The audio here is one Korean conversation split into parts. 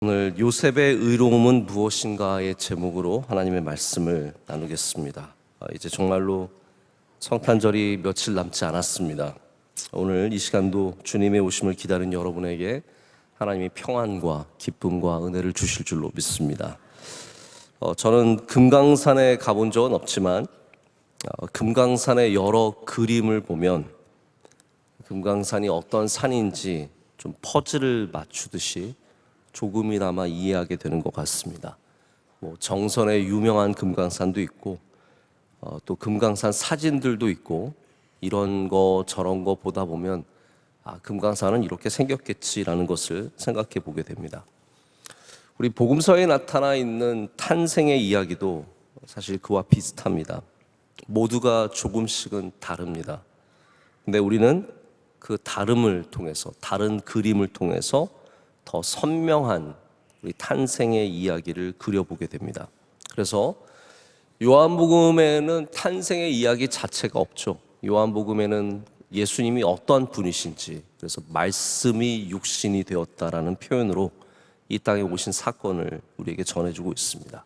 오늘 요셉의 의로움은 무엇인가의 제목으로 하나님의 말씀을 나누겠습니다. 이제 정말로 성탄절이 며칠 남지 않았습니다. 오늘 이 시간도 주님의 오심을 기다리는 여러분에게 하나님이 평안과 기쁨과 은혜를 주실 줄로 믿습니다. 저는 금강산에 가본 적은 없지만 금강산의 여러 그림을 보면 금강산이 어떤 산인지 좀 퍼즐을 맞추듯이 조금이나마 이해하게 되는 것 같습니다. 정선의 유명한 금강산도 있고 또 금강산 사진들도 있고 이런 거 저런 거 보다 보면 금강산은 이렇게 생겼겠지라는 것을 생각해 보게 됩니다. 우리 복음서에 나타나 있는 탄생의 이야기도 사실 그와 비슷합니다. 모두가 조금씩은 다릅니다. 근데 우리는 그 다름을 통해서, 다른 그림을 통해서 더 선명한 우리 탄생의 이야기를 그려보게 됩니다. 그래서 요한복음에는 탄생의 이야기 자체가 없죠. 요한복음에는 예수님이 어떤 분이신지, 그래서 말씀이 육신이 되었다라는 표현으로 이 땅에 오신 사건을 우리에게 전해주고 있습니다.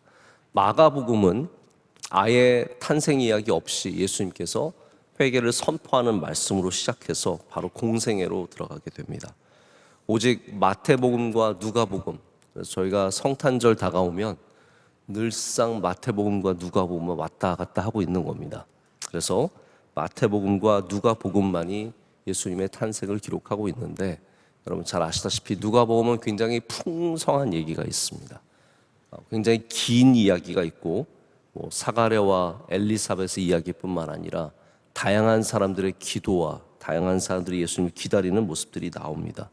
마가복음은 아예 탄생 이야기 없이 예수님께서 회개를 선포하는 말씀으로 시작해서 바로 공생애로 들어가게 됩니다. 오직 마태복음과 누가복음, 그래서 저희가 성탄절 다가오면 늘상 마태복음과 누가복음을 왔다 갔다 하고 있는 겁니다. 그래서 마태복음과 누가복음만이 예수님의 탄생을 기록하고 있는데, 여러분 잘 아시다시피 누가복음은 굉장히 풍성한 얘기가 있습니다. 굉장히 긴 이야기가 있고 사가랴와 엘리사벳의 이야기뿐만 아니라 다양한 사람들의 기도와 다양한 사람들이 예수님을 기다리는 모습들이 나옵니다.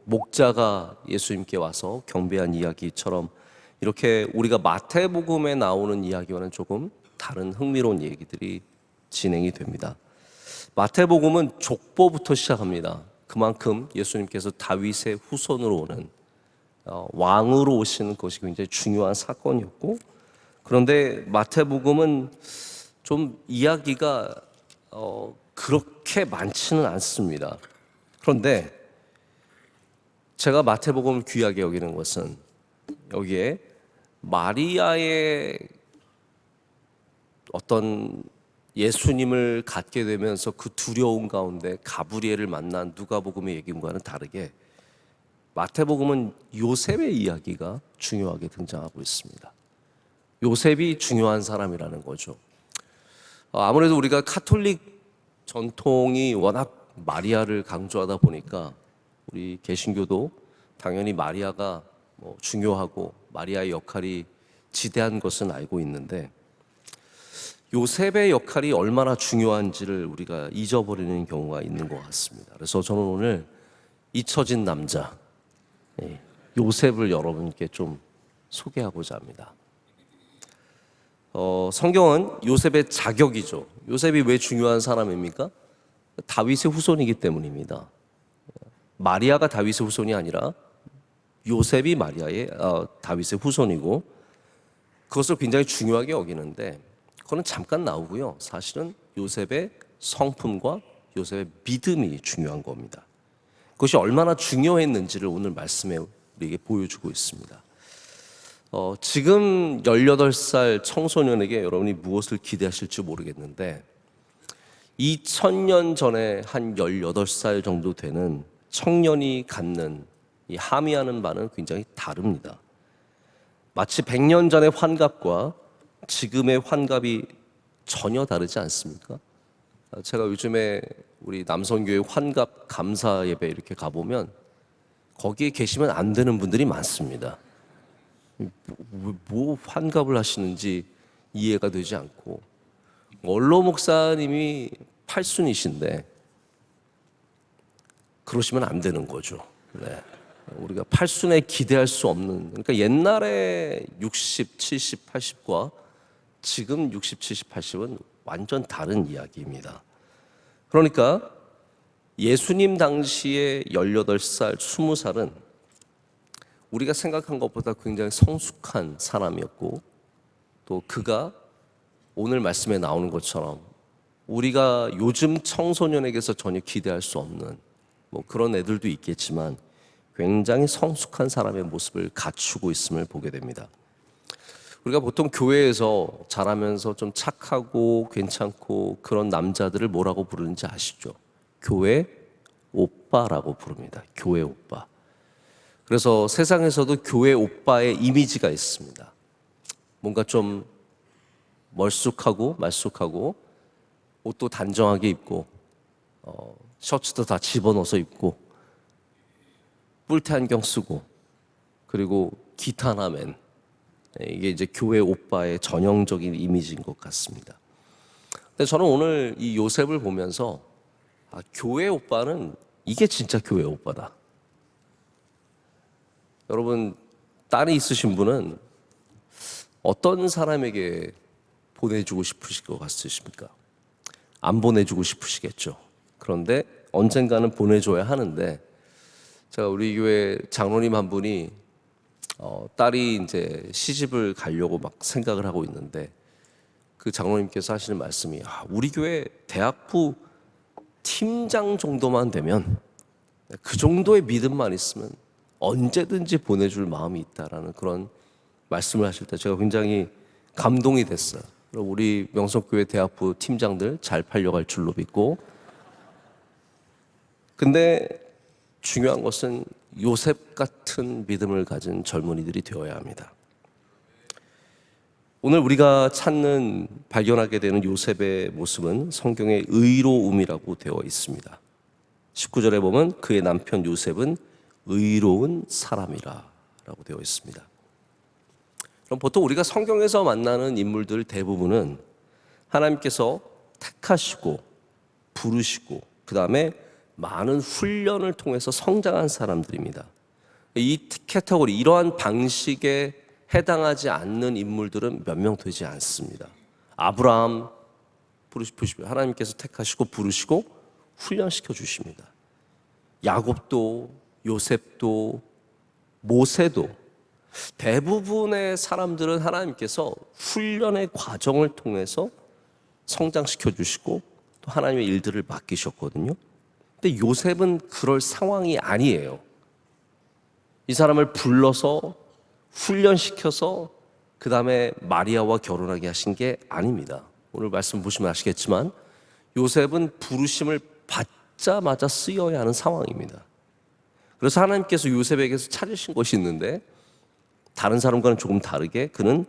목자가 예수님께 와서 경배한 이야기처럼 이렇게 우리가 마태복음에 나오는 이야기와는 조금 다른 흥미로운 얘기들이 진행이 됩니다. 마태복음은 족보부터 시작합니다. 그만큼 예수님께서 다윗의 후손으로 오는 왕으로 오시는 것이 굉장히 중요한 사건이었고, 그런데 마태복음은 좀 이야기가 그렇게 많지는 않습니다. 그런데 제가 마태복음을 귀하게 여기는 것은 여기에 마리아의 어떤 예수님을 갖게 되면서 그 두려움 가운데 가브리엘을 만난 누가복음의 얘기과는 다르게 마태복음은 요셉의 이야기가 중요하게 등장하고 있습니다. 요셉이 중요한 사람이라는 거죠. 아무래도 우리가 카톨릭 전통이 워낙 마리아를 강조하다 보니까 우리 개신교도 당연히 마리아가 중요하고 마리아의 역할이 지대한 것은 알고 있는데, 요셉의 역할이 얼마나 중요한지를 우리가 잊어버리는 경우가 있는 것 같습니다. 그래서 저는 오늘 잊혀진 남자 요셉을 여러분께 좀 소개하고자 합니다. 성경은 요셉의 자격이죠. 요셉이 왜 중요한 사람입니까? 다윗의 후손이기 때문입니다. 마리아가 다윗의 후손이 아니라 요셉이 다윗의 후손이고, 그것을 굉장히 중요하게 여기는데 그거는 잠깐 나오고요. 사실은 요셉의 성품과 요셉의 믿음이 중요한 겁니다. 그것이 얼마나 중요했는지를 오늘 말씀에 우리에게 보여주고 있습니다. 지금 18살 청소년에게 여러분이 무엇을 기대하실지 모르겠는데 2000년 전에 한 18살 정도 되는 청년이 갖는 이 함의하는 바는 굉장히 다릅니다. 마치 100년 전의 환갑과 지금의 환갑이 전혀 다르지 않습니까? 제가 요즘에 우리 남성교회 환갑 감사 예배 이렇게 가보면 거기에 계시면 안 되는 분들이 많습니다. 뭐 환갑을 하시는지 이해가 되지 않고, 원로 목사님이 팔순이신데 그러시면 안 되는 거죠. 우리가 팔순에 기대할 수 없는, 그러니까 옛날에 60, 70, 80과 지금 60, 70, 80은 완전 다른 이야기입니다. 그러니까 예수님 당시에 18살, 20살은 우리가 생각한 것보다 굉장히 성숙한 사람이었고, 또 그가 오늘 말씀에 나오는 것처럼 우리가 요즘 청소년에게서 전혀 기대할 수 없는 그런 애들도 있겠지만 굉장히 성숙한 사람의 모습을 갖추고 있음을 보게 됩니다. 우리가 보통 교회에서 자라면서 좀 착하고 괜찮고 그런 남자들을 뭐라고 부르는지 아시죠? 교회 오빠라고 부릅니다. 교회 오빠. 그래서 세상에서도 교회 오빠의 이미지가 있습니다. 뭔가 좀 멀쑥하고 말쑥하고 옷도 단정하게 입고 셔츠도 다 집어넣어서 입고 뿔테 안경 쓰고 그리고 기타나 맨, 이게 이제 교회 오빠의 전형적인 이미지인 것 같습니다. 근데 저는 오늘 이 요셉을 보면서 교회 오빠는 이게 진짜 교회 오빠다. 여러분, 딸이 있으신 분은 어떤 사람에게 보내주고 싶으실 것 같으십니까? 안 보내주고 싶으시겠죠. 그런데 언젠가는 보내줘야 하는데, 제가 우리 교회 장로님 한 분이 딸이 이제 시집을 가려고 막 생각을 하고 있는데, 그 장로님께서 하시는 말씀이 우리 교회 대학부 팀장 정도만 되면, 그 정도의 믿음만 있으면 언제든지 보내줄 마음이 있다라는 그런 말씀을 하실 때 제가 굉장히 감동이 됐어요. 우리 명석교회 대학부 팀장들 잘 팔려갈 줄로 믿고, 근데 중요한 것은 요셉 같은 믿음을 가진 젊은이들이 되어야 합니다. 오늘 우리가 찾는, 발견하게 되는 요셉의 모습은 성경의 의로움이라고 되어 있습니다. 19절에 보면 그의 남편 요셉은 의로운 사람이라 라고 되어 있습니다. 그럼 보통 우리가 성경에서 만나는 인물들 대부분은 하나님께서 택하시고 부르시고 그 다음에 많은 훈련을 통해서 성장한 사람들입니다. 이 캐터고리, 이러한 방식에 해당하지 않는 인물들은 몇 명 되지 않습니다. 아브라함 부르시고 하나님께서 택하시고 부르시고 훈련시켜 주십니다. 야곱도 요셉도 모세도 대부분의 사람들은 하나님께서 훈련의 과정을 통해서 성장시켜 주시고 또 하나님의 일들을 맡기셨거든요. 근데 요셉은 그럴 상황이 아니에요. 이 사람을 불러서 훈련시켜서 그 다음에 마리아와 결혼하게 하신 게 아닙니다. 오늘 말씀 보시면 아시겠지만 요셉은 부르심을 받자마자 쓰여야 하는 상황입니다. 그래서 하나님께서 요셉에게서 찾으신 것이 있는데 다른 사람과는 조금 다르게 그는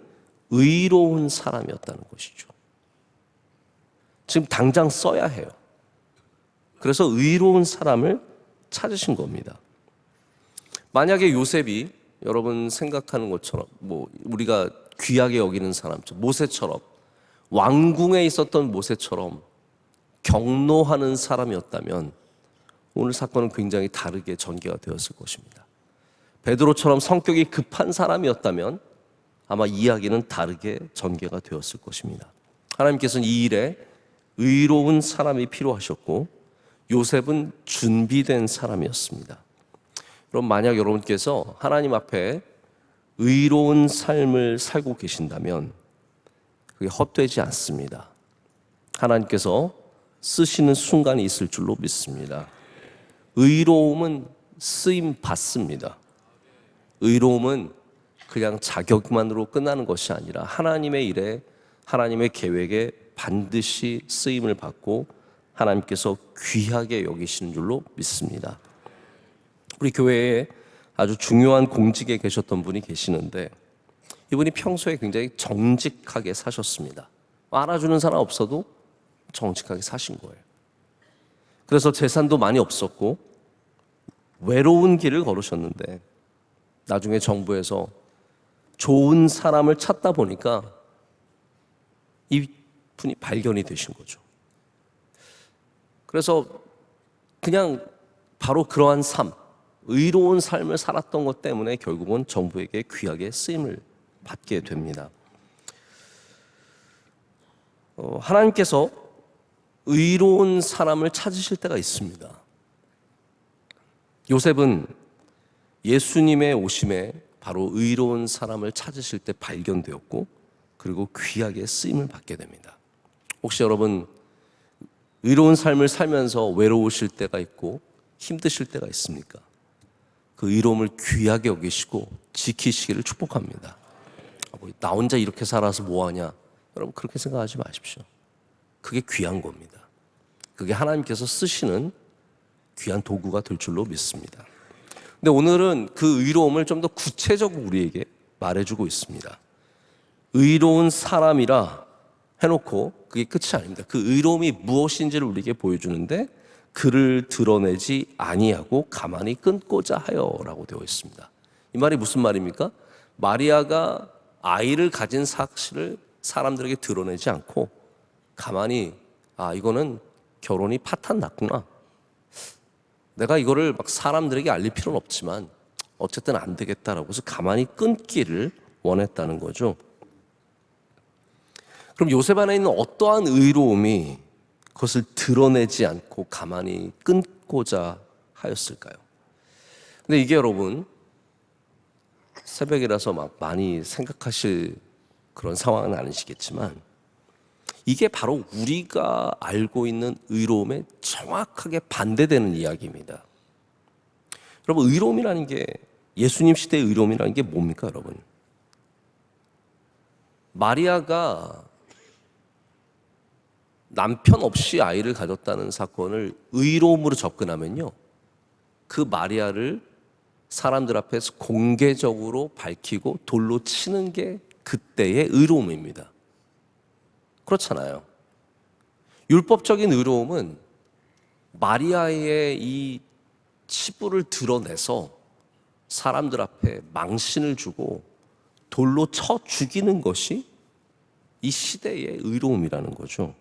의로운 사람이었다는 것이죠. 지금 당장 써야 해요. 그래서 의로운 사람을 찾으신 겁니다. 만약에 요셉이 여러분 생각하는 것처럼 우리가 귀하게 여기는 사람처럼 모세처럼 왕궁에 있었던 모세처럼 경노하는 사람이었다면 오늘 사건은 굉장히 다르게 전개가 되었을 것입니다. 베드로처럼 성격이 급한 사람이었다면 아마 이야기는 다르게 전개가 되었을 것입니다. 하나님께서는 이 일에 의로운 사람이 필요하셨고 요셉은 준비된 사람이었습니다. 그럼 만약 여러분께서 하나님 앞에 의로운 삶을 살고 계신다면 그게 헛되지 않습니다. 하나님께서 쓰시는 순간이 있을 줄로 믿습니다. 의로움은 쓰임 받습니다. 의로움은 그냥 자격만으로 끝나는 것이 아니라 하나님의 일에, 하나님의 계획에 반드시 쓰임을 받고 하나님께서 귀하게 여기시는 줄로 믿습니다. 우리 교회에 아주 중요한 공직에 계셨던 분이 계시는데 이분이 평소에 굉장히 정직하게 사셨습니다. 알아주는 사람 없어도 정직하게 사신 거예요. 그래서 재산도 많이 없었고 외로운 길을 걸으셨는데 나중에 정부에서 좋은 사람을 찾다 보니까 이분이 발견이 되신 거죠. 그래서 그냥 바로 그러한 삶, 의로운 삶을 살았던 것 때문에 결국은 정부에게 귀하게 쓰임을 받게 됩니다. 하나님께서 의로운 사람을 찾으실 때가 있습니다. 요셉은 예수님의 오심에 바로 의로운 사람을 찾으실 때 발견되었고 그리고 귀하게 쓰임을 받게 됩니다. 혹시 여러분 의로운 삶을 살면서 외로우실 때가 있고 힘드실 때가 있습니까? 그 그 의로움을 귀하게 여기시고 지키시기를 축복합니다. 나 혼자 이렇게 살아서 뭐하냐? 여러분 그렇게 생각하지 마십시오. 그게 귀한 겁니다. 그게 하나님께서 쓰시는 귀한 도구가 될 줄로 믿습니다. 근데 오늘은 그 의로움을 좀 더 구체적으로 우리에게 말해주고 있습니다. 의로운 사람이라 해놓고 그게 끝이 아닙니다. 그 의로움이 무엇인지를 우리에게 보여주는데 그를 드러내지 아니하고 가만히 끊고자 하여라고 되어 있습니다. 이 말이 무슨 말입니까? 마리아가 아이를 가진 사실을 사람들에게 드러내지 않고 가만히 이거는 결혼이 파탄 났구나. 내가 이거를 막 사람들에게 알릴 필요는 없지만 어쨌든 안 되겠다라고 해서 가만히 끊기를 원했다는 거죠. 그럼 요셉 안에 있는 어떠한 의로움이 그것을 드러내지 않고 가만히 끊고자 하였을까요? 근데 이게 여러분 새벽이라서 막 많이 생각하실 그런 상황은 아니시겠지만 이게 바로 우리가 알고 있는 의로움에 정확하게 반대되는 이야기입니다. 여러분 의로움이라는 게 예수님 시대의 의로움이라는 게 뭡니까 여러분? 마리아가 남편 없이 아이를 가졌다는 사건을 의로움으로 접근하면요, 그 마리아를 사람들 앞에서 공개적으로 밝히고 돌로 치는 게 그때의 의로움입니다. 그렇잖아요. 율법적인 의로움은 마리아의 이 치부를 드러내서 사람들 앞에 망신을 주고 돌로 쳐 죽이는 것이 이 시대의 의로움이라는 거죠.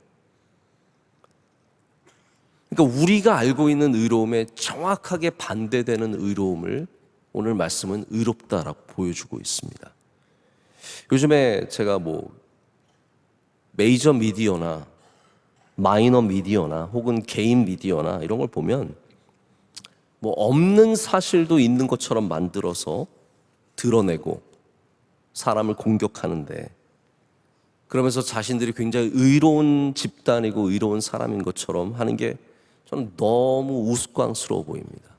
그러니까 우리가 알고 있는 의로움에 정확하게 반대되는 의로움을 오늘 말씀은 의롭다라고 보여주고 있습니다. 요즘에 제가 메이저 미디어나 마이너 미디어나 혹은 개인 미디어나 이런 걸 보면 없는 사실도 있는 것처럼 만들어서 드러내고 사람을 공격하는데, 그러면서 자신들이 굉장히 의로운 집단이고 의로운 사람인 것처럼 하는 게 저는 너무 우스꽝스러워 보입니다.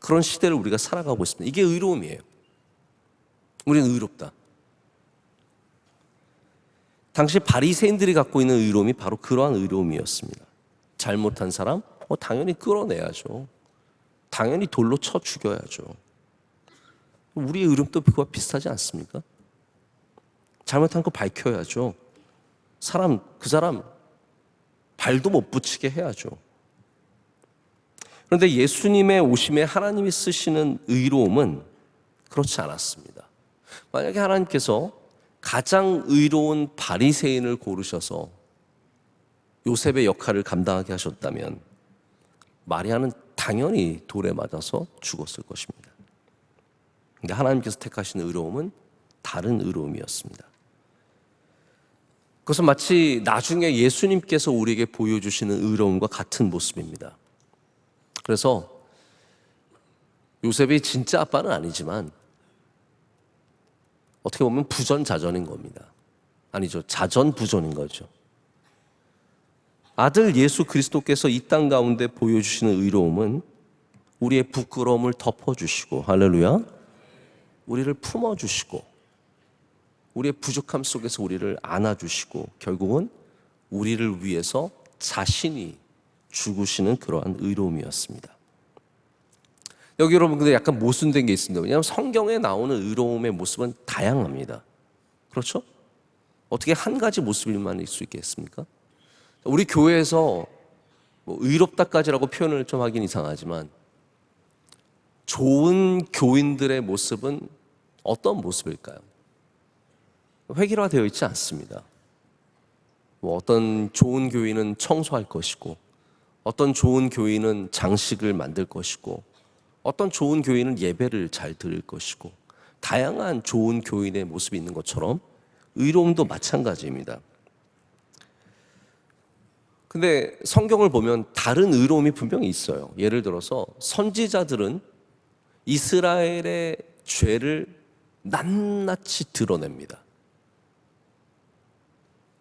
그런 시대를 우리가 살아가고 있습니다. 이게 의로움이에요. 우리는 의롭다. 당시 바리새인들이 갖고 있는 의로움이 바로 그러한 의로움이었습니다. 잘못한 사람? 당연히 끌어내야죠. 당연히 돌로 쳐 죽여야죠. 우리의 의로움도 그와 비슷하지 않습니까? 잘못한 거 밝혀야죠. 그 사람 발도 못 붙이게 해야죠. 그런데 예수님의 오심에 하나님이 쓰시는 의로움은 그렇지 않았습니다. 만약에 하나님께서 가장 의로운 바리새인을 고르셔서 요셉의 역할을 감당하게 하셨다면 마리아는 당연히 돌에 맞아서 죽었을 것입니다. 그런데 하나님께서 택하신 의로움은 다른 의로움이었습니다. 그것은 마치 나중에 예수님께서 우리에게 보여주시는 의로움과 같은 모습입니다. 그래서 요셉이 진짜 아빠는 아니지만 어떻게 보면 부전자전인 겁니다. 아니죠, 자전부전인 거죠. 아들 예수 그리스도께서 이 땅 가운데 보여주시는 의로움은 우리의 부끄러움을 덮어주시고, 할렐루야, 우리를 품어주시고 우리의 부족함 속에서 우리를 안아주시고 결국은 우리를 위해서 자신이 죽으시는 그러한 의로움이었습니다. 여기 여러분 근데 약간 모순된 게 있습니다. 왜냐하면 성경에 나오는 의로움의 모습은 다양합니다. 그렇죠? 어떻게 한 가지 모습만 있을 수 있겠습니까? 우리 교회에서 의롭다까지라고 표현을 좀 하긴 이상하지만 좋은 교인들의 모습은 어떤 모습일까요? 획일화되어 있지 않습니다. 어떤 좋은 교인은 청소할 것이고, 어떤 좋은 교인은 장식을 만들 것이고, 어떤 좋은 교인은 예배를 잘 드릴 것이고, 다양한 좋은 교인의 모습이 있는 것처럼 의로움도 마찬가지입니다. 근데 성경을 보면 다른 의로움이 분명히 있어요. 예를 들어서 선지자들은 이스라엘의 죄를 낱낱이 드러냅니다.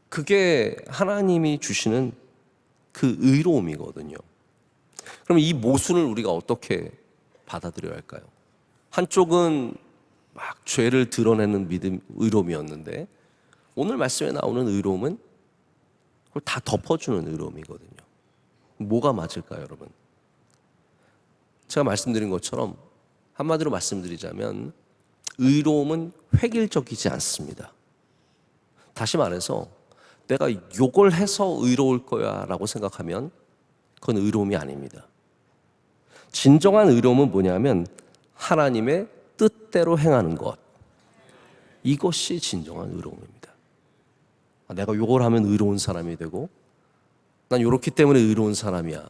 그게 하나님이 주시는 그 의로움이거든요. 그럼 이 모순을 우리가 어떻게 받아들여야 할까요? 한쪽은 막 죄를 드러내는 믿음, 의로움이었는데 오늘 말씀에 나오는 의로움은 그걸 다 덮어주는 의로움이거든요. 뭐가 맞을까요, 여러분? 제가 말씀드린 것처럼 한마디로 말씀드리자면 의로움은 획일적이지 않습니다. 다시 말해서 내가 요걸 해서 의로울 거야 라고 생각하면 그건 의로움이 아닙니다. 진정한 의로움은 뭐냐면 하나님의 뜻대로 행하는 것, 이것이 진정한 의로움입니다. 내가 요걸 하면 의로운 사람이 되고 난 요렇기 때문에 의로운 사람이야.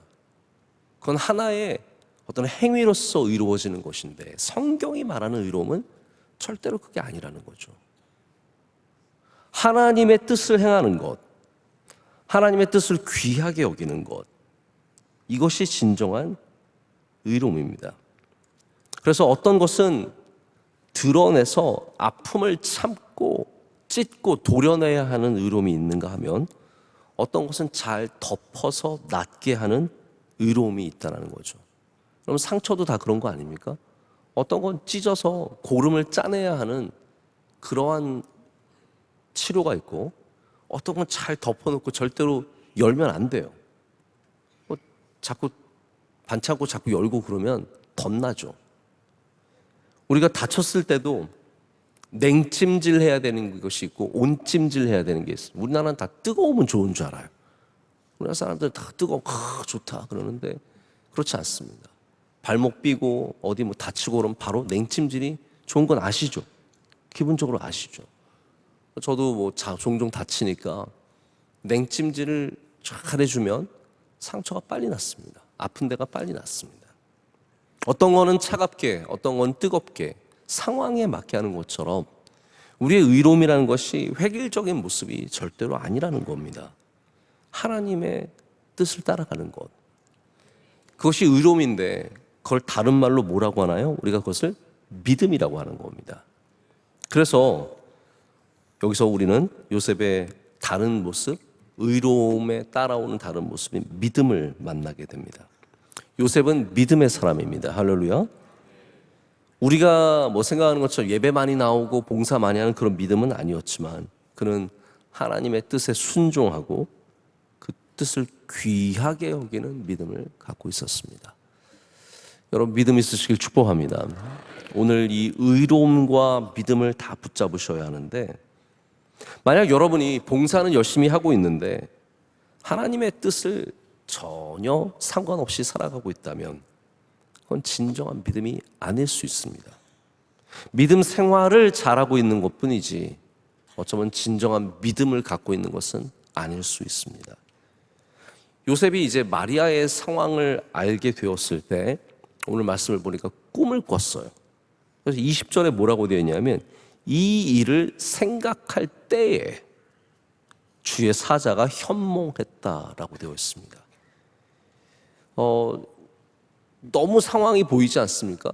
그건 하나의 어떤 행위로서 의로워지는 것인데 성경이 말하는 의로움은 절대로 그게 아니라는 거죠. 하나님의 뜻을 행하는 것, 하나님의 뜻을 귀하게 여기는 것, 이것이 진정한 의로움입니다. 그래서 어떤 것은 드러내서 아픔을 참고 찢고 도려내야 하는 의로움이 있는가 하면 어떤 것은 잘 덮어서 낫게 하는 의로움이 있다는 거죠. 그럼 상처도 다 그런 거 아닙니까? 어떤 건 찢어서 고름을 짜내야 하는 그러한 치료가 있고 어떤 건 잘 덮어놓고 절대로 열면 안 돼요. 자꾸 반창고 자꾸 열고 그러면 덧나죠. 우리가 다쳤을 때도 냉찜질 해야 되는 것이 있고 온찜질 해야 되는 게 있어요. 우리나라는 다 뜨거우면 좋은 줄 알아요. 우리나라 사람들 다 뜨거워 좋다 그러는데 그렇지 않습니다. 발목 삐고 어디 뭐 다치고 그러면 바로 냉찜질이 좋은 건 아시죠? 기본적으로 아시죠? 저도 뭐 종종 다치니까 냉찜질을 잘 해주면 상처가 빨리 낫습니다. 아픈 데가 빨리 낫습니다. 어떤 거는 차갑게, 어떤 건 뜨겁게 상황에 맞게 하는 것처럼 우리의 의로움이라는 것이 획일적인 모습이 절대로 아니라는 겁니다. 하나님의 뜻을 따라가는 것. 그것이 의로움인데 그걸 다른 말로 뭐라고 하나요? 우리가 그것을 믿음이라고 하는 겁니다. 그래서 여기서 우리는 요셉의 다른 모습, 의로움에 따라오는 다른 모습인 믿음을 만나게 됩니다. 요셉은 믿음의 사람입니다. 할렐루야. 우리가 뭐 생각하는 것처럼 예배 많이 나오고 봉사 많이 하는 그런 믿음은 아니었지만 그는 하나님의 뜻에 순종하고 그 뜻을 귀하게 여기는 믿음을 갖고 있었습니다. 여러분 믿음 있으시길 축복합니다. 오늘 이 의로움과 믿음을 다 붙잡으셔야 하는데 만약 여러분이 봉사는 열심히 하고 있는데 하나님의 뜻을 전혀 상관없이 살아가고 있다면 그건 진정한 믿음이 아닐 수 있습니다. 믿음 생활을 잘하고 있는 것뿐이지 어쩌면 진정한 믿음을 갖고 있는 것은 아닐 수 있습니다. 요셉이 이제 마리아의 상황을 알게 되었을 때 오늘 말씀을 보니까 꿈을 꿨어요. 그래서 20절에 뭐라고 되어 있냐면 이 일을 생각할 때에 주의 사자가 현몽했다라고 되어 있습니다. 너무 상황이 보이지 않습니까?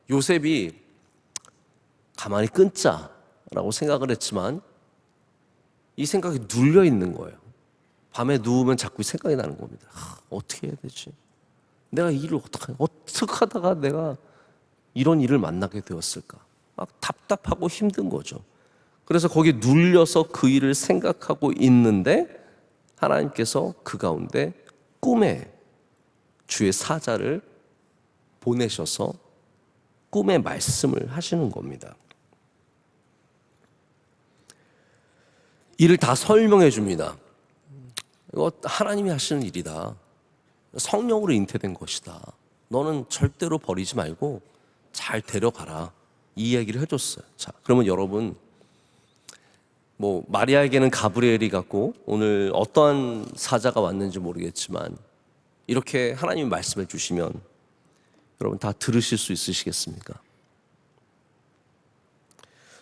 요셉이 가만히 끊자라고 생각을 했지만 이 생각이 눌려 있는 거예요. 밤에 누우면 자꾸 생각이 나는 겁니다. 어떻게 해야 되지? 내가 이 일을 어떻게 하다가 내가 이런 일을 만나게 되었을까? 막 답답하고 힘든 거죠. 그래서 거기에 눌려서 그 일을 생각하고 있는데 하나님께서 그 가운데 꿈에 주의 사자를 보내셔서 꿈의 말씀을 하시는 겁니다. 이를 다 설명해 줍니다. 이거 하나님이 하시는 일이다. 성령으로 잉태된 것이다. 너는 절대로 버리지 말고 잘 데려가라. 이 이야기를 해줬어요. 자, 그러면 여러분, 뭐 마리아에게는 가브리엘이 갔고 오늘 어떠한 사자가 왔는지 모르겠지만 이렇게 하나님이 말씀해 주시면 여러분 다 들으실 수 있으시겠습니까?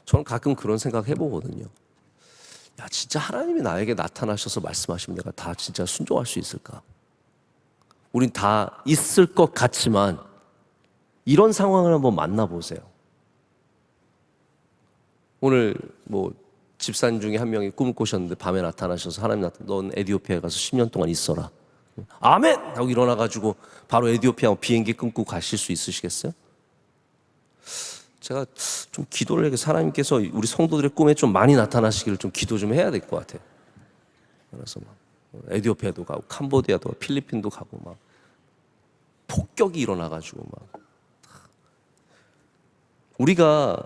저는 가끔 그런 생각 해보거든요. 야, 진짜 하나님이 나에게 나타나셔서 말씀하시면 내가 다 진짜 순종할 수 있을까? 우린 다 있을 것 같지만 이런 상황을 한번 만나보세요. 오늘 뭐 집사님 중에 한 명이 꿈을 꾸셨는데 밤에 나타나셔서 하나님 넌 에티오피아에 가서 10년 동안 있어라. 아멘! 하고 일어나가지고 바로 에티오피아 비행기 끊고 가실 수 있으시겠어요? 제가 좀 기도를 해서 하나님께서 우리 성도들의 꿈에 좀 많이 나타나시기를 좀 기도 좀 해야 될 것 같아요. 그래서 막 에티오피아도 가고 캄보디아도 가고 필리핀도 가고 막 폭격이 일어나가지고 막 우리가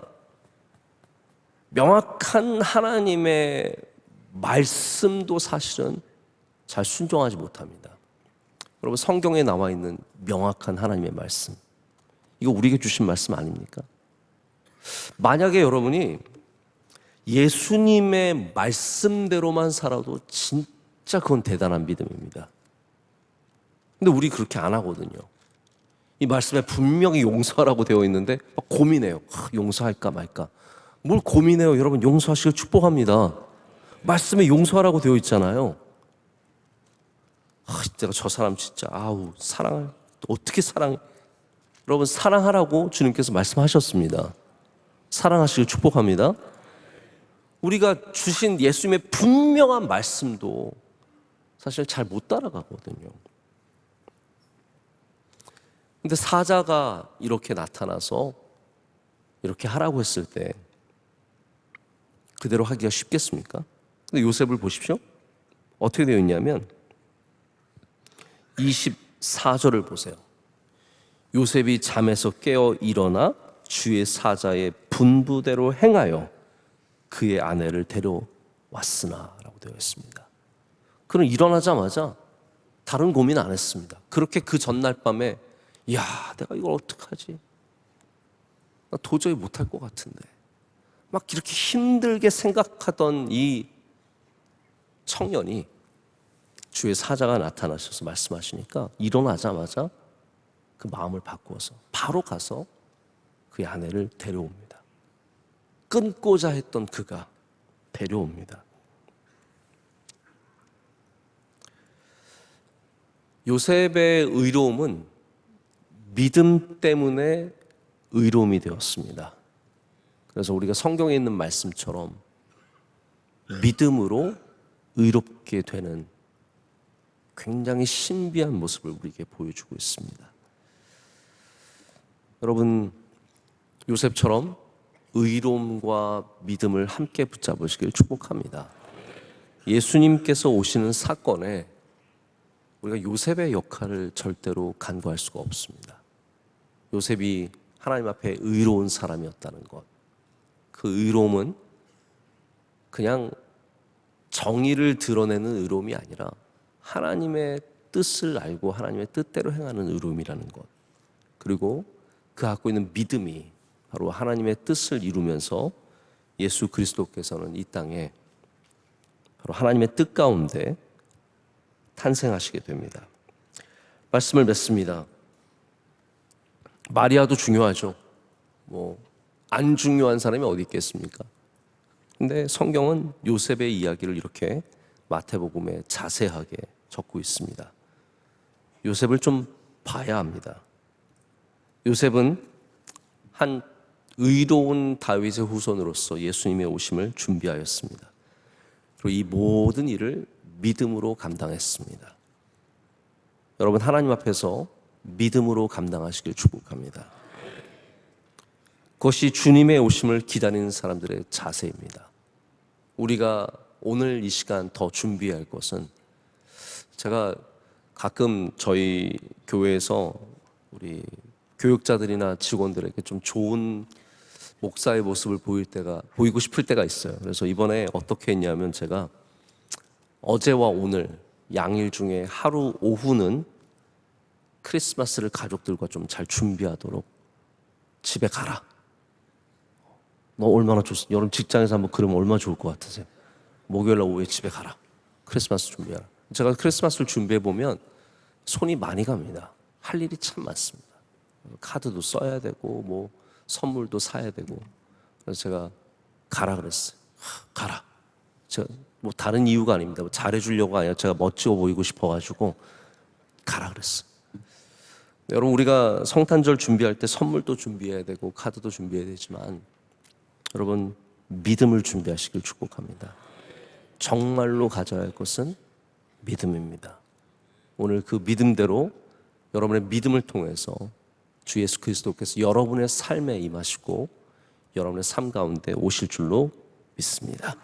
명확한 하나님의 말씀도 사실은 잘 순종하지 못합니다. 여러분, 성경에 나와 있는 명확한 하나님의 말씀, 이거 우리에게 주신 말씀 아닙니까? 만약에 여러분이 예수님의 말씀대로만 살아도 진짜 그건 대단한 믿음입니다. 근데 우리 그렇게 안 하거든요. 이 말씀에 분명히 용서하라고 되어 있는데 막 고민해요. 용서할까 말까. 뭘 고민해요. 여러분, 용서하시길 축복합니다. 말씀에 용서하라고 되어 있잖아요. 내가 저 사람 진짜 사랑을 어떻게 사랑해. 여러분, 사랑하라고 주님께서 말씀하셨습니다. 사랑하시길 축복합니다. 우리가 주신 예수님의 분명한 말씀도 사실 잘 못 따라가거든요. 근데 사자가 이렇게 나타나서 이렇게 하라고 했을 때 그대로 하기가 쉽겠습니까? 근데 요셉을 보십시오. 어떻게 되어 있냐면 24절을 보세요. 요셉이 잠에서 깨어 일어나 주의 사자의 분부대로 행하여 그의 아내를 데려왔으나 라고 되어 있습니다. 그는 일어나자마자 다른 고민 안 했습니다. 그렇게 그 전날 밤에 내가 이걸 어떡하지? 나 도저히 못할 것 같은데 막 이렇게 힘들게 생각하던 이 청년이 주의 사자가 나타나셔서 말씀하시니까 일어나자마자 그 마음을 바꾸어서 바로 가서 그의 아내를 데려옵니다. 끊고자 했던 그가 데려옵니다. 요셉의 의로움은 믿음 때문에 의로움이 되었습니다. 그래서 우리가 성경에 있는 말씀처럼 믿음으로 의롭게 되는 굉장히 신비한 모습을 우리에게 보여주고 있습니다. 여러분, 요셉처럼 의로움과 믿음을 함께 붙잡으시길 축복합니다. 예수님께서 오시는 사건에 우리가 요셉의 역할을 절대로 간과할 수가 없습니다. 요셉이 하나님 앞에 의로운 사람이었다는 것, 그 의로움은 그냥 정의를 드러내는 의로움이 아니라 하나님의 뜻을 알고 하나님의 뜻대로 행하는 의로움이라는 것, 그리고 그 갖고 있는 믿음이 바로 하나님의 뜻을 이루면서 예수 그리스도께서는 이 땅에 바로 하나님의 뜻 가운데 탄생하시게 됩니다. 말씀을 맺습니다. 마리아도 중요하죠. 안 중요한 사람이 어디 있겠습니까? 근데 성경은 요셉의 이야기를 이렇게 마태복음에 자세하게 적고 있습니다. 요셉을 좀 봐야 합니다. 요셉은 한 의로운 다윗의 후손으로서 예수님의 오심을 준비하였습니다. 그리고 이 모든 일을 믿음으로 감당했습니다. 여러분, 하나님 앞에서 믿음으로 감당하시길 축복합니다. 그것이 주님의 오심을 기다리는 사람들의 자세입니다. 우리가 오늘 이 시간 더 준비해야 할 것은, 제가 가끔 저희 교회에서 우리 교육자들이나 직원들에게 좀 좋은 목사의 모습을 보이고 싶을 때가 있어요. 그래서 이번에 어떻게 했냐면, 제가 어제와 오늘 양일 중에 하루 오후는 크리스마스를 가족들과 좀 잘 준비하도록 집에 가라. 너 얼마나 좋습니까? 여러분 직장에서 한번 그러면 얼마나 좋을 것 같으세요? 목요일날 오후에 집에 가라. 크리스마스 준비하라. 제가 크리스마스를 준비해보면 손이 많이 갑니다. 할 일이 참 많습니다. 카드도 써야 되고 선물도 사야 되고. 그래서 제가 가라 그랬어요. 가라. 제가 다른 이유가 아닙니다. 잘해주려고 아니라 제가 멋지고 보이고 싶어가지고 가라 그랬어요. 여러분, 우리가 성탄절 준비할 때 선물도 준비해야 되고 카드도 준비해야 되지만, 여러분, 믿음을 준비하시길 축복합니다. 정말로 가져야 할 것은 믿음입니다. 오늘 그 믿음대로 여러분의 믿음을 통해서 주 예수 그리스도께서 여러분의 삶에 임하시고 여러분의 삶 가운데 오실 줄로 믿습니다.